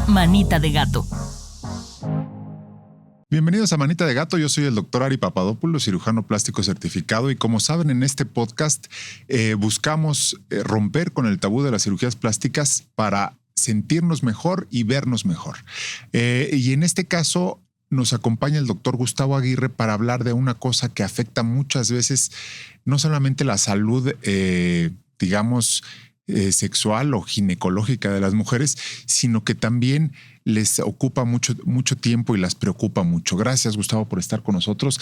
Manita de Gato. Bienvenidos a Manita de Gato, yo soy el doctor Ari Papadopoulos, cirujano plástico certificado, y como saben, en este podcast buscamos romper con el tabú de las cirugías plásticas para sentirnos mejor y vernos mejor. Y en este caso nos acompaña el doctor Gustavo Aguirre para hablar de una cosa que afecta muchas veces no solamente la salud, sexual o ginecológica de las mujeres, sino que también les ocupa mucho tiempo y las preocupa mucho. Gracias, Gustavo, por estar con nosotros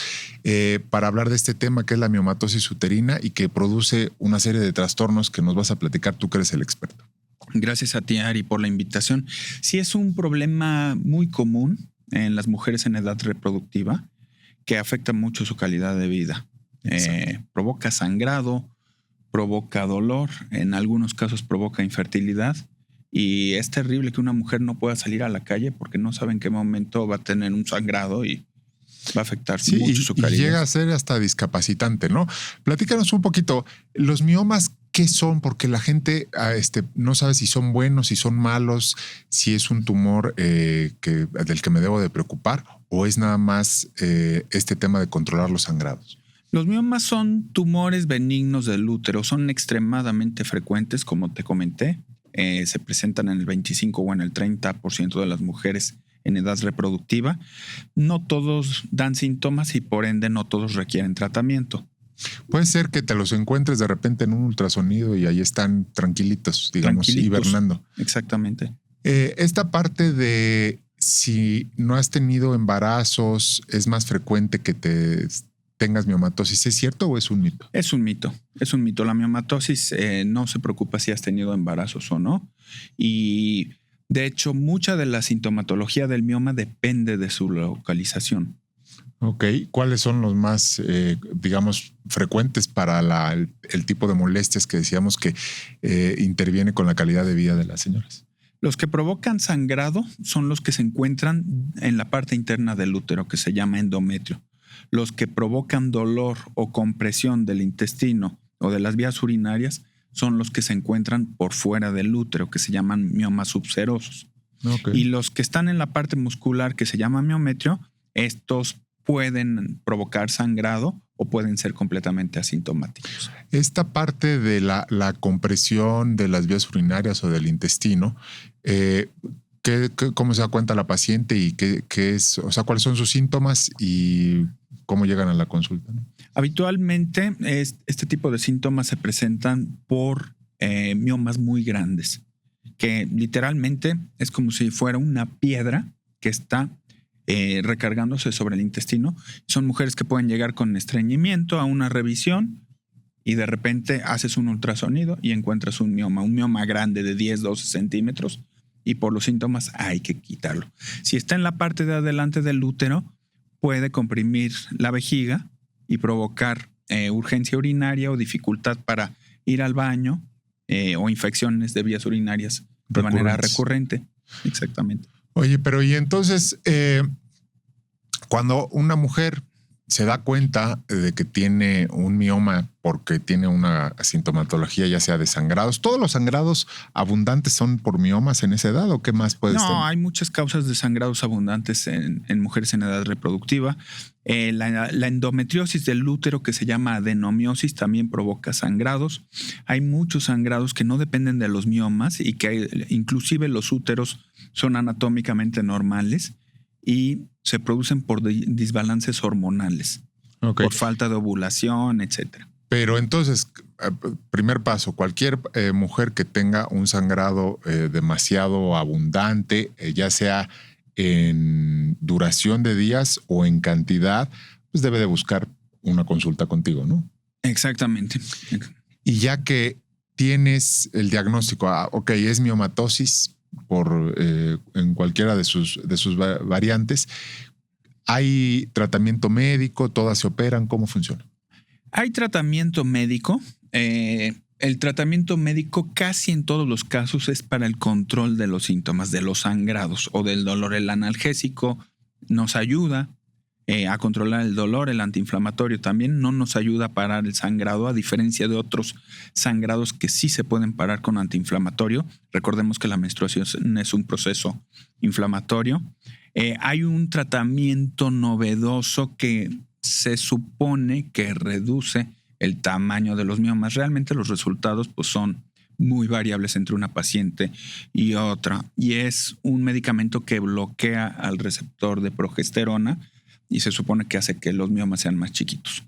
para hablar de este tema que es la miomatosis uterina y que produce una serie de trastornos que nos vas a platicar tú, que eres el experto. Gracias a ti, Ari, por la invitación. Sí, es un problema muy común en las mujeres en edad reproductiva que afecta mucho su calidad de vida. Provoca sangrado, provoca dolor, en algunos casos provoca infertilidad, y es terrible que una mujer no pueda salir a la calle porque no sabe en qué momento va a tener un sangrado y va a afectar mucho su calidad. Y llega a ser hasta discapacitante, ¿no? Platícanos un poquito, los miomas, ¿qué son? Porque la gente no sabe si son buenos, si son malos, si es un tumor del que me debo de preocupar, o es nada más este tema de controlar los sangrados. Los miomas son tumores benignos del útero, son extremadamente frecuentes, como te comenté. Se presentan en el 25 o en el 30% de las mujeres en edad reproductiva. No todos dan síntomas y por ende no todos requieren tratamiento. Puede ser que te los encuentres de repente en un ultrasonido y ahí están tranquilitos, hibernando. Exactamente. Esta parte de si no has tenido embarazos, es más frecuente que tengas miomatosis, ¿es cierto o es un mito? Es un mito. La miomatosis no se preocupa si has tenido embarazos o no. Y de hecho, mucha de la sintomatología del mioma depende de su localización. Ok. ¿Cuáles son los más, frecuentes para el tipo de molestias que decíamos que interviene con la calidad de vida de las señoras? Los que provocan sangrado son los que se encuentran en la parte interna del útero, que se llama endometrio. Los que provocan dolor o compresión del intestino o de las vías urinarias son los que se encuentran por fuera del útero, que se llaman miomas subserosos. Okay. Y los que están en la parte muscular, que se llama miometrio, estos pueden provocar sangrado o pueden ser completamente asintomáticos. Esta parte de la compresión de las vías urinarias o del intestino, ¿cómo se da cuenta la paciente y qué es? O sea, ¿cuáles son sus síntomas y cómo llegan a la consulta, ¿no? Habitualmente este tipo de síntomas se presentan por miomas muy grandes, que literalmente es como si fuera una piedra que está recargándose sobre el intestino. Son mujeres que pueden llegar con estreñimiento a una revisión y de repente haces un ultrasonido y encuentras un mioma grande de 10, 12 centímetros, y por los síntomas hay que quitarlo. Si está en la parte de adelante del útero, puede comprimir la vejiga y provocar urgencia urinaria o dificultad para ir al baño o infecciones de vías urinarias de manera recurrente. Exactamente. Oye, pero y entonces, cuando una mujer se da cuenta de que tiene un mioma porque tiene una sintomatología ya sea de sangrados, ¿todos los sangrados abundantes son por miomas en esa edad o qué más puede ser? No, hay muchas causas de sangrados abundantes en mujeres en edad reproductiva. La endometriosis del útero, que se llama adenomiosis, también provoca sangrados. Hay muchos sangrados que no dependen de los miomas y que inclusive los úteros son anatómicamente normales y se producen por desbalances hormonales, por falta de ovulación, etcétera. Pero entonces, primer paso, cualquier mujer que tenga un sangrado demasiado abundante, ya sea en duración de días o en cantidad, pues debe de buscar una consulta contigo, ¿no? Exactamente. Y ya que tienes el diagnóstico, es miomatosis en cualquiera de sus variantes, ¿hay tratamiento médico? ¿Todas se operan? ¿Cómo funciona? Hay tratamiento médico. El tratamiento médico casi en todos los casos es para el control de los síntomas, de los sangrados o del dolor. El analgésico nos ayuda. a controlar el dolor. El antiinflamatorio también no nos ayuda a parar el sangrado, a diferencia de otros sangrados que sí se pueden parar con antiinflamatorio. Recordemos que la menstruación es un proceso inflamatorio. Hay un tratamiento novedoso que se supone que reduce el tamaño de los miomas. Realmente los resultados pues, son muy variables entre una paciente y otra. Y es un medicamento que bloquea al receptor de progesterona y se supone que hace que los miomas sean más chiquitos.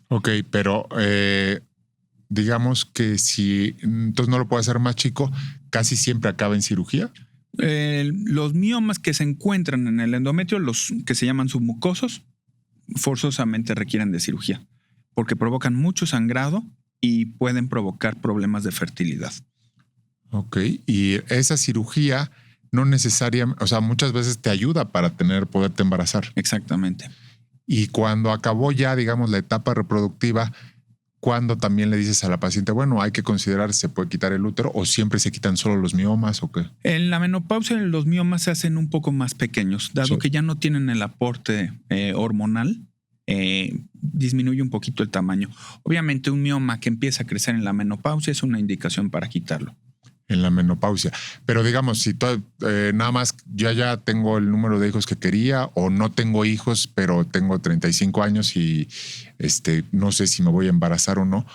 Ok, pero digamos que si entonces no lo puede hacer más chico, casi siempre acaba en cirugía. Los miomas que se encuentran en el endometrio, los que se llaman submucosos, forzosamente requieren de cirugía porque provocan mucho sangrado y pueden provocar problemas de fertilidad. Ok, y esa cirugía no necesariamente, o sea, muchas veces te ayuda para poderte embarazar. Exactamente. Y cuando acabó ya, digamos, la etapa reproductiva, ¿cuándo también le dices a la paciente, bueno, hay que considerar si se puede quitar el útero o siempre se quitan solo los miomas o qué? En la menopausia los miomas se hacen un poco más pequeños, dado que ya no tienen el aporte hormonal. Disminuye un poquito el tamaño. Obviamente un mioma que empieza a crecer en la menopausia es una indicación para quitarlo. En la menopausia. Pero digamos, si nada más yo ya tengo el número de hijos que quería o no tengo hijos, pero tengo 35 años y no sé si me voy a embarazar o no,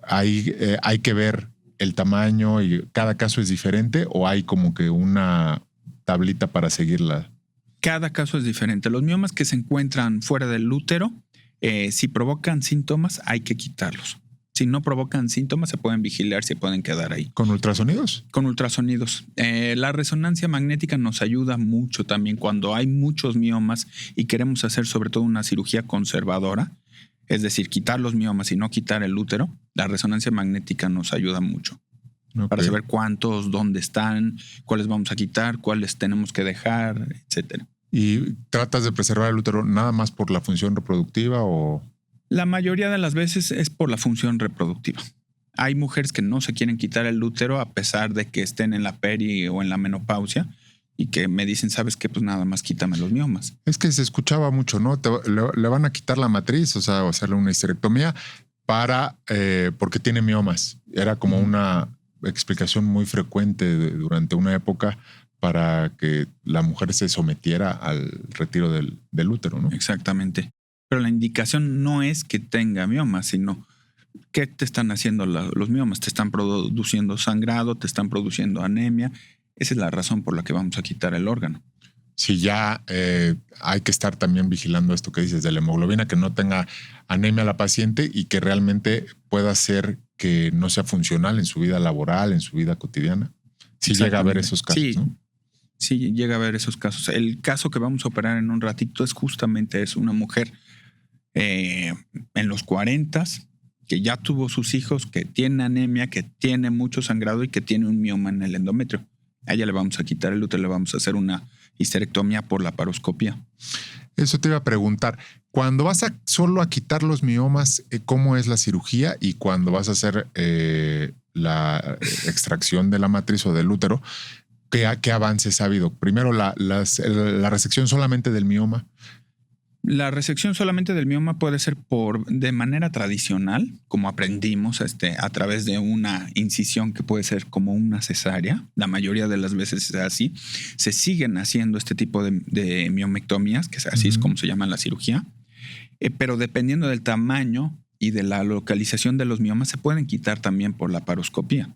hay que ver el tamaño y cada caso es diferente o hay como que una tablita para seguirla. Cada caso es diferente. Los miomas que se encuentran fuera del útero, si provocan síntomas, hay que quitarlos. Si no provocan síntomas, se pueden vigilar, se pueden quedar ahí. ¿Con ultrasonidos? Con ultrasonidos. La resonancia magnética nos ayuda mucho también cuando hay muchos miomas y queremos hacer sobre todo una cirugía conservadora, es decir, quitar los miomas y no quitar el útero. La resonancia magnética nos ayuda mucho. Okay. Para saber cuántos, dónde están, cuáles vamos a quitar, cuáles tenemos que dejar, etcétera. ¿Y tratas de preservar el útero nada más por la función reproductiva o...? La mayoría de las veces es por la función reproductiva. Hay mujeres que no se quieren quitar el útero a pesar de que estén en la peri o en la menopausia y que me dicen, ¿sabes qué? Pues nada más quítame los miomas. Es que se escuchaba mucho, ¿no? Le van a quitar la matriz, o sea, o hacerle una histerectomía porque tiene miomas. Era como una explicación muy frecuente durante una época para que la mujer se sometiera al retiro del útero, ¿no? Exactamente. Pero la indicación no es que tenga miomas, sino ¿qué te están haciendo los miomas? Te están produciendo sangrado, te están produciendo anemia. Esa es la razón por la que vamos a quitar el órgano. Sí, ya hay que estar también vigilando esto que dices de la hemoglobina, que no tenga anemia la paciente y que realmente pueda ser que no sea funcional en su vida laboral, en su vida cotidiana. Sí llega a haber esos casos, sí, ¿no? Sí, llega a haber esos casos. El caso que vamos a operar en un ratito es justamente una mujer en los 40 que ya tuvo sus hijos, que tiene anemia, que tiene mucho sangrado y que tiene un mioma en el endometrio. A ella le vamos a quitar el útero, le vamos a hacer una histerectomía por laparoscopia. Eso te iba a preguntar. Cuando vas solo a quitar los miomas, ¿cómo es la cirugía? Y cuando vas a hacer la extracción de la matriz o del útero, ¿qué avances ha habido? Primero, la resección solamente del mioma. La resección solamente del mioma puede ser de manera tradicional, como aprendimos a través de una incisión que puede ser como una cesárea. La mayoría de las veces es así. Se siguen haciendo este tipo de miomectomías, que así es como se llama la cirugía. Pero dependiendo del tamaño y de la localización de los miomas, se pueden quitar también por laparoscopía.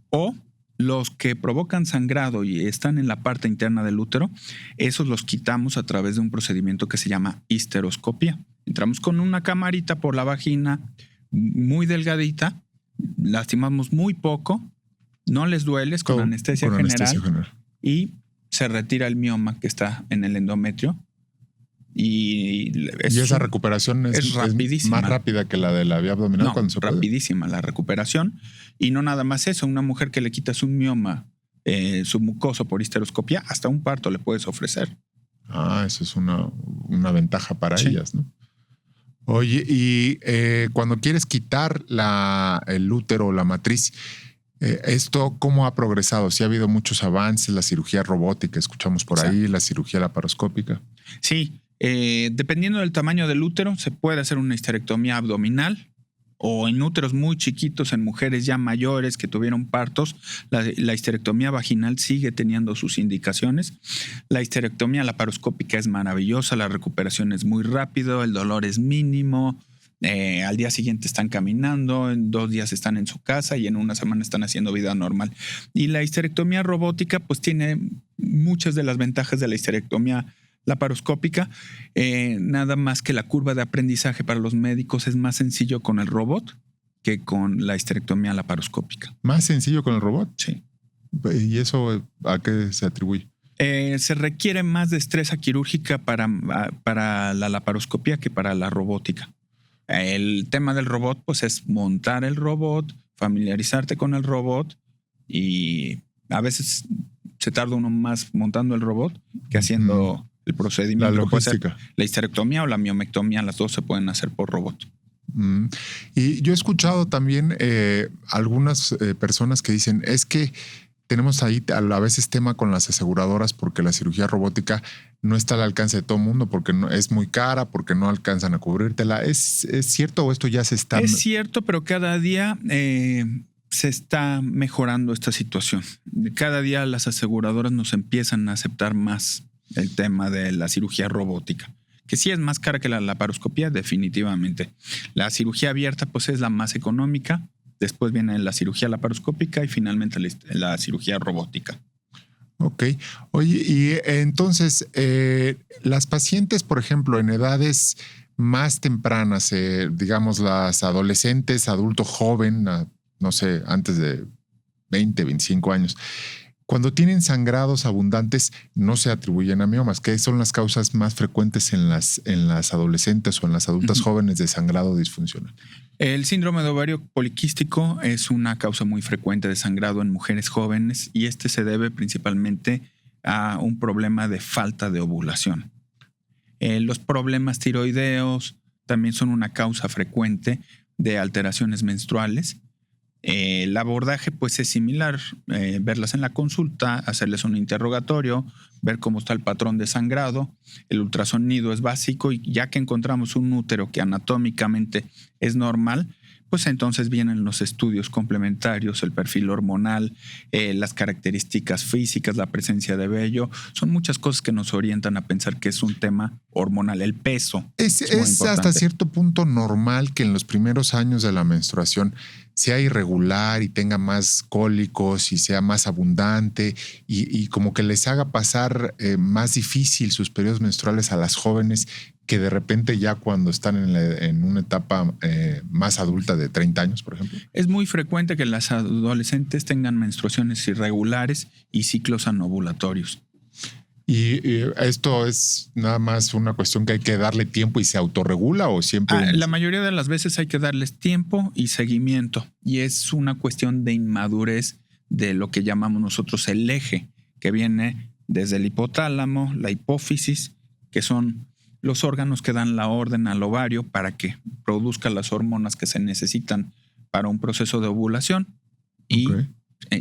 O los que provocan sangrado y están en la parte interna del útero, esos los quitamos a través de un procedimiento que se llama histeroscopía. Entramos con una camarita por la vagina muy delgadita, lastimamos muy poco, no les duele, con anestesia general y se retira el mioma que está en el endometrio. Y esa recuperación es rapidísima. Es más rápida que la de la vía abdominal. No, cuando se rapidísima la recuperación. Y no nada más eso, una mujer que le quitas un mioma submucoso por histeroscopía, hasta un parto le puedes ofrecer. Eso es una ventaja para ellas, ¿no? Oye, y cuando quieres quitar el útero o la matriz, ¿esto cómo ha progresado? Sí ha habido muchos avances, la cirugía robótica, escuchamos por ahí, la cirugía laparoscópica. Sí, Dependiendo del tamaño del útero, se puede hacer una histerectomía abdominal o en úteros muy chiquitos, en mujeres ya mayores que tuvieron partos. La histerectomía vaginal sigue teniendo sus indicaciones. La histerectomía laparoscópica es maravillosa, la recuperación es muy rápido, el dolor es mínimo. Al día siguiente están caminando, en 2 días están en su casa y en una semana están haciendo vida normal. Y la histerectomía robótica pues tiene muchas de las ventajas de la histerectomía laparoscópica, nada más que la curva de aprendizaje para los médicos es más sencillo con el robot que con la histerectomía laparoscópica. ¿Más sencillo con el robot? Sí. ¿Y eso a qué se atribuye? Se requiere más destreza quirúrgica para la laparoscopía que para la robótica. El tema del robot pues es montar el robot, familiarizarte con el robot y a veces se tarda uno más montando el robot que haciendo el procedimiento. La logística. La histerectomía o la miomectomía, las dos se pueden hacer por robot. Y yo he escuchado también algunas personas que dicen, es que tenemos ahí a veces tema con las aseguradoras porque la cirugía robótica no está al alcance de todo el mundo, porque no, es muy cara, porque no alcanzan a cubrírtela. ¿Es cierto o esto ya se está...? Es cierto, pero cada día se está mejorando esta situación. Cada día las aseguradoras nos empiezan a aceptar más el tema de la cirugía robótica, que sí es más cara que la laparoscopía, definitivamente. La cirugía abierta pues es la más económica, después viene la cirugía laparoscópica y finalmente la cirugía robótica. Ok. Oye, y entonces las pacientes, por ejemplo, en edades más tempranas, digamos las adolescentes, adulto joven, no sé, antes de 20, 25 años, cuando tienen sangrados abundantes, no se atribuyen a miomas. ¿Qué son las causas más frecuentes en las adolescentes o en las adultas jóvenes de sangrado disfuncional? El síndrome de ovario poliquístico es una causa muy frecuente de sangrado en mujeres jóvenes y este se debe principalmente a un problema de falta de ovulación. Los problemas tiroideos también son una causa frecuente de alteraciones menstruales. El abordaje pues es similar, verlas en la consulta, hacerles un interrogatorio, ver cómo está el patrón de sangrado. El ultrasonido es básico y ya que encontramos un útero que anatómicamente es normal, pues entonces vienen los estudios complementarios, el perfil hormonal, las características físicas, la presencia de vello. Son muchas cosas que nos orientan a pensar que es un tema hormonal. El peso es hasta cierto punto normal que en los primeros años de la menstruación sea irregular y tenga más cólicos y sea más abundante y como que les haga pasar más difícil sus periodos menstruales a las jóvenes que de repente ya cuando están en una etapa más adulta de 30 años, por ejemplo. Es muy frecuente que las adolescentes tengan menstruaciones irregulares y ciclos anovulatorios. ¿Y esto es nada más una cuestión que hay que darle tiempo y se autorregula o siempre? La mayoría de las veces hay que darles tiempo y seguimiento y es una cuestión de inmadurez de lo que llamamos nosotros el eje, que viene desde el hipotálamo, la hipófisis, que son los órganos que dan la orden al ovario para que produzca las hormonas que se necesitan para un proceso de ovulación y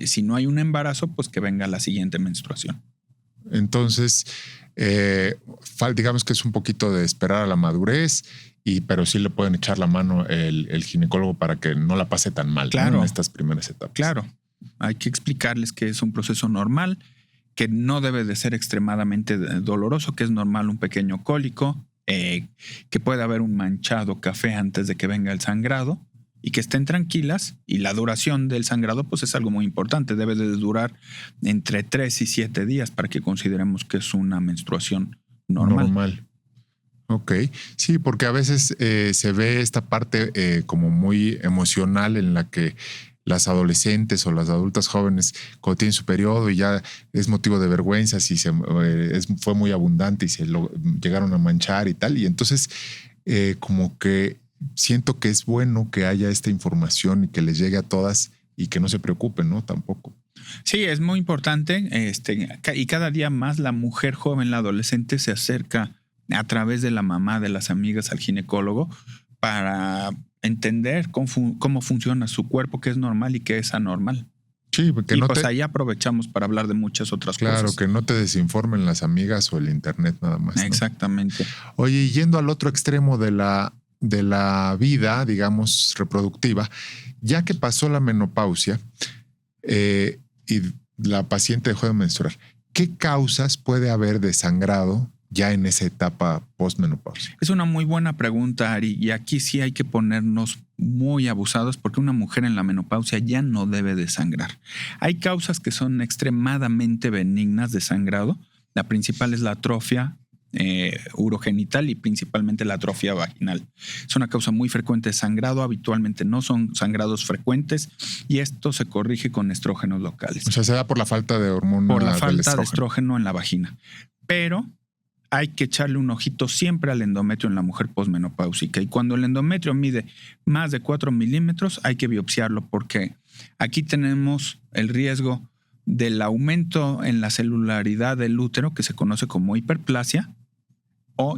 si no hay un embarazo, pues que venga la siguiente menstruación. Entonces, digamos que es un poquito de esperar a la madurez, pero sí le pueden echar la mano el ginecólogo para que no la pase tan mal, claro, ¿no? En estas primeras etapas. Claro, hay que explicarles que es un proceso normal, que no debe de ser extremadamente doloroso, que es normal un pequeño cólico, que puede haber un manchado café antes de que venga el sangrado y que estén tranquilas. Y la duración del sangrado pues es algo muy importante, debe de durar entre 3 y 7 días para que consideremos que es una menstruación normal. Ok, sí, porque a veces se ve esta parte como muy emocional en la que las adolescentes o las adultas jóvenes cuando tienen su periodo y ya es motivo de vergüenza si fue muy abundante y llegaron a manchar y tal. Y entonces como que siento que es bueno que haya esta información y que les llegue a todas y que no se preocupen, ¿no? Tampoco. Sí, es muy importante y cada día más la mujer joven, la adolescente se acerca a través de la mamá, de las amigas al ginecólogo para entender cómo funciona su cuerpo, qué es normal y qué es anormal. Sí, porque y pues ahí aprovechamos para hablar de muchas otras cosas. Claro, que no te desinformen las amigas o el internet nada más, ¿no? Exactamente. Oye, y yendo al otro extremo de la vida, digamos, reproductiva, ya que pasó la menopausia y la paciente dejó de menstruar, ¿qué causas puede haber de sangrado ya en esa etapa postmenopausia? Es una muy buena pregunta, Ari, y aquí sí hay que ponernos muy abusados porque una mujer en la menopausia ya no debe de sangrar. Hay causas que son extremadamente benignas de sangrado. La principal es la atrofia urogenital y principalmente la atrofia vaginal. Es una causa muy frecuente de sangrado, habitualmente no son sangrados frecuentes y esto se corrige con estrógenos locales. O sea, se da por la falta de hormona. Por la falta de estrógeno en la vagina. Pero hay que echarle un ojito siempre al endometrio en la mujer posmenopáusica. Y cuando el endometrio mide más de 4 milímetros, hay que biopsiarlo porque aquí tenemos el riesgo del aumento en la celularidad del útero, que se conoce como hiperplasia,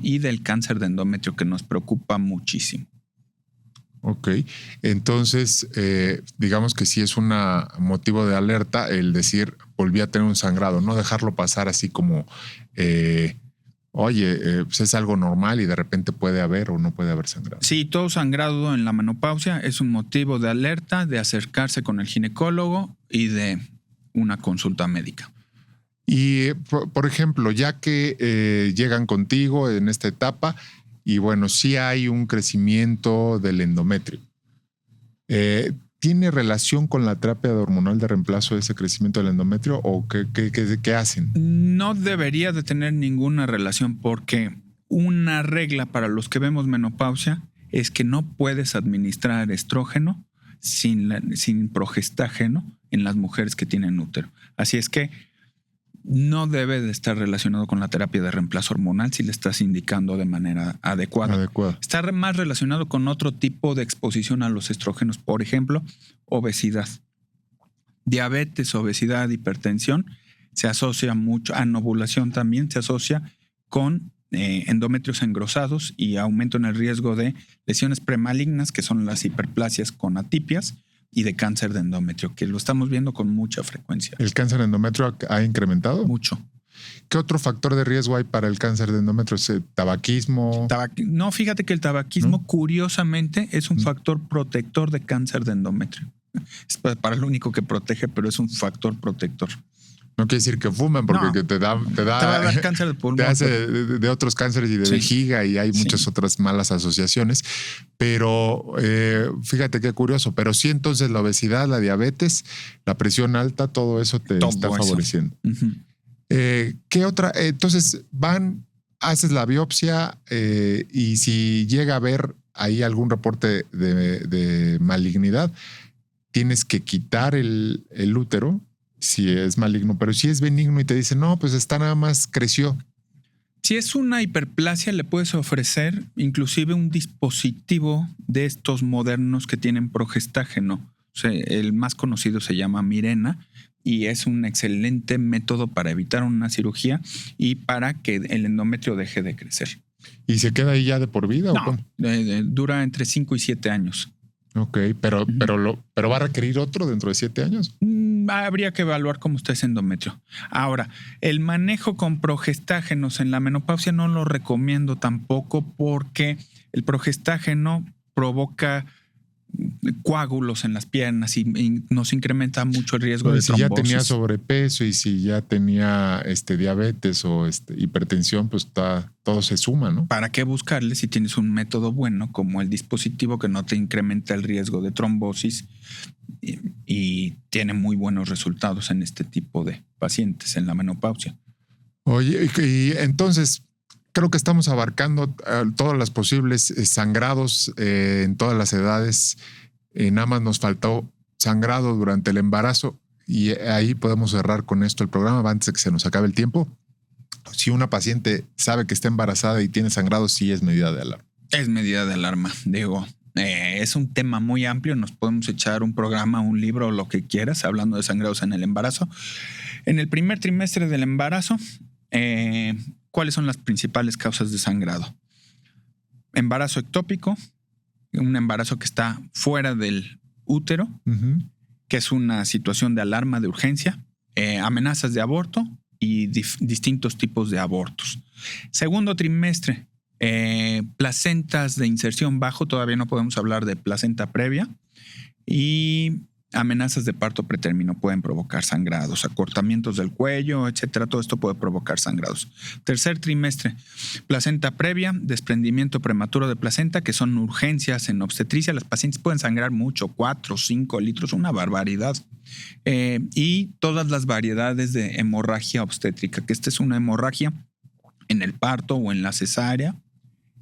y del cáncer de endometrio, que nos preocupa muchísimo. Ok, entonces digamos que sí es un motivo de alerta el decir volví a tener un sangrado, no dejarlo pasar así como pues es algo normal y de repente puede haber o no puede haber sangrado. Sí, todo sangrado en la menopausia es un motivo de alerta, de acercarse con el ginecólogo y de una consulta médica. Y, por ejemplo, ya que llegan contigo en esta etapa y bueno, sí hay un crecimiento del endometrio, ¿tiene relación con la terapia hormonal de reemplazo de ese crecimiento del endometrio o qué hacen? No debería de tener ninguna relación porque una regla para los que vemos menopausia es que no puedes administrar estrógeno sin progestágeno en las mujeres que tienen útero. Así es que no debe de estar relacionado con la terapia de reemplazo hormonal si le estás indicando de manera adecuada. Está más relacionado con otro tipo de exposición a los estrógenos, por ejemplo, obesidad. Diabetes, obesidad, hipertensión se asocia mucho, anovulación también se asocia con endometrios engrosados y aumento en el riesgo de lesiones premalignas, que son las hiperplasias con atipias, y de cáncer de endometrio, que lo estamos viendo con mucha frecuencia. ¿El cáncer de endometrio ha incrementado? Mucho. ¿Qué otro factor de riesgo hay para el cáncer de endometrio? ¿Tabaquismo? No, fíjate que el tabaquismo, curiosamente, es un factor protector de cáncer de endometrio. Es para lo único que protege, pero es un factor protector. No quiere decir que fumen porque te va a dar cáncer de pulmón. Te hace de otros cánceres y de vejiga y hay muchas otras malas asociaciones. Pero fíjate qué curioso. Pero sí, entonces la obesidad, la diabetes, la presión alta, todo eso te está favoreciendo. Uh-huh. ¿Qué otra? Entonces haces la biopsia y si llega a haber ahí algún reporte de malignidad, tienes que quitar el útero. Si es maligno, pero si es benigno y te dicen, no, pues está nada más creció. Si es una hiperplasia, le puedes ofrecer inclusive un dispositivo de estos modernos que tienen progestágeno. O sea, el más conocido se llama Mirena y es un excelente método para evitar una cirugía y para que el endometrio deje de crecer. ¿Y se queda ahí ya de por vida? No, ¿o cómo? Dura entre 5 y 7 años. Ok, pero ¿va a requerir otro dentro de 7 años? Habría que evaluar cómo está ese endometrio. Ahora, el manejo con progestágenos en la menopausia no lo recomiendo tampoco porque el progestágeno provoca coágulos en las piernas y nos incrementa mucho el riesgo de trombosis. Si ya tenía sobrepeso y si ya tenía diabetes o hipertensión, pues todo se suma, ¿no? ¿Para qué buscarle si tienes un método bueno como el dispositivo que no te incrementa el riesgo de trombosis y tiene muy buenos resultados en este tipo de pacientes en la menopausia? Oye, y entonces creo que estamos abarcando todas las posibles sangrados en todas las edades. Nada más nos faltó sangrado durante el embarazo y ahí podemos cerrar con esto el programa antes de que se nos acabe el tiempo. Si una paciente sabe que está embarazada y tiene sangrado, sí es medida de alarma. Es medida de alarma, digo. Es un tema muy amplio. Nos podemos echar un programa, un libro, lo que quieras, hablando de sangrados en el embarazo. En el primer trimestre del embarazo, ¿cuáles son las principales causas de sangrado? Embarazo ectópico, un embarazo que está fuera del útero, que es una situación de alarma de urgencia, amenazas de aborto y distintos tipos de abortos. Segundo trimestre, placentas de inserción bajo, todavía no podemos hablar de placenta previa, y amenazas de parto pretérmino pueden provocar sangrados, acortamientos del cuello, etcétera. Todo esto puede provocar sangrados. Tercer trimestre, placenta previa, desprendimiento prematuro de placenta, que son urgencias en obstetricia. Las pacientes pueden sangrar mucho, 4 o 5 litros, una barbaridad. Y todas las variedades de hemorragia obstétrica, que esta es una hemorragia en el parto o en la cesárea.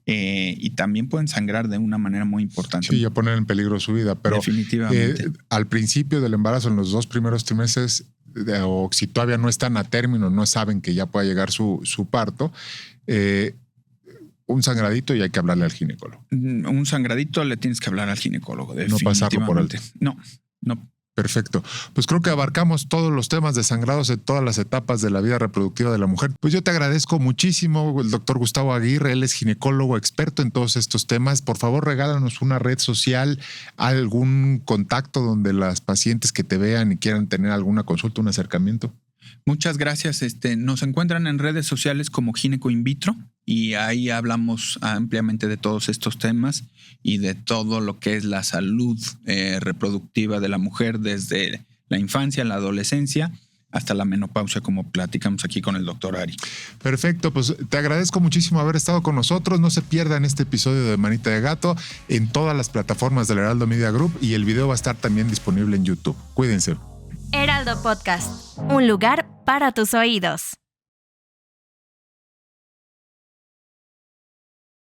Y también pueden sangrar de una manera muy importante. Sí, ya poner en peligro su vida. Pero definitivamente. Al principio del embarazo, en los 2 primeros trimestres, o si todavía no están a término, no saben que ya pueda llegar su parto, un sangradito y hay que hablarle al ginecólogo. Un sangradito le tienes que hablar al ginecólogo. No pasarlo por alto. No. Perfecto. Pues creo que abarcamos todos los temas de sangrados en todas las etapas de la vida reproductiva de la mujer. Pues yo te agradezco muchísimo, el doctor Gustavo Aguirre. Él es ginecólogo experto en todos estos temas. Por favor, regálanos una red social, algún contacto donde las pacientes que te vean y quieran tener alguna consulta, un acercamiento. Muchas gracias. Nos encuentran en redes sociales como Gineco In Vitro y ahí hablamos ampliamente de todos estos temas y de todo lo que es la salud reproductiva de la mujer desde la infancia, la adolescencia hasta la menopausia, como platicamos aquí con el doctor Ari. Perfecto, pues te agradezco muchísimo haber estado con nosotros. No se pierdan este episodio de Manita de Gato en todas las plataformas del Heraldo Media Group y el video va a estar también disponible en YouTube. Cuídense. Heraldo Podcast, un lugar para tus oídos.